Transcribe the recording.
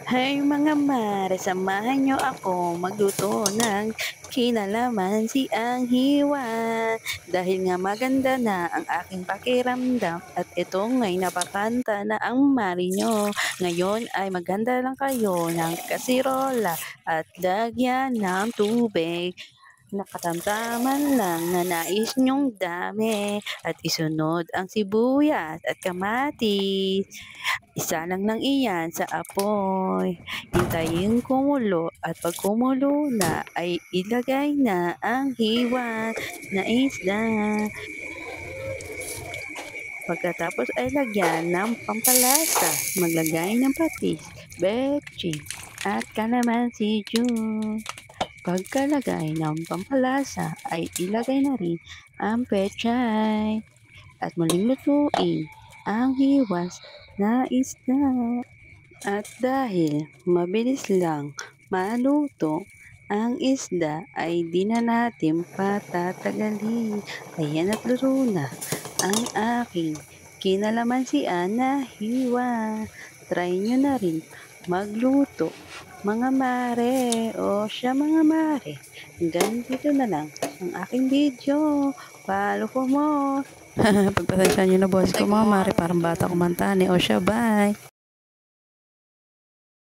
Hay mga mare, samahan niyo ako magluto ng kinalamansi ang hiwa. Dahil nga maganda na ang aking pakiramdam at ito nga'y napakanta na ang mare niyo. Ngayon ay maganda lang kayo ng kasirola at lagyan ng tubig. Nakatamtaman lang na nais niyong dami at isunod ang sibuyas at kamatis. Isalang lang iyan sa apoy. Hintayin kumulo at pag kumulo na ay ilagay na ang hiwa na isda. Pagkatapos ay lagyan ng pampalasa. Maglagay ng patis, betchin at kalamansi juice. Pagkalagay ng pampalasa ay ilagay na rin ang pechay at muling lutuin ang hiwas na isda. At dahil mabilis lang maluto ang isda ay di na natin patatagalin. Ayan at luto na ang aking kinalamansian na hiwa. Try nyo na rin magluto mga mare o siya mga mare. Hanggang dito na lang ang aking video. Follow for more. Pagpasensya nyo na boss ko mga mare, parang bata kumanta ni o siya, bye.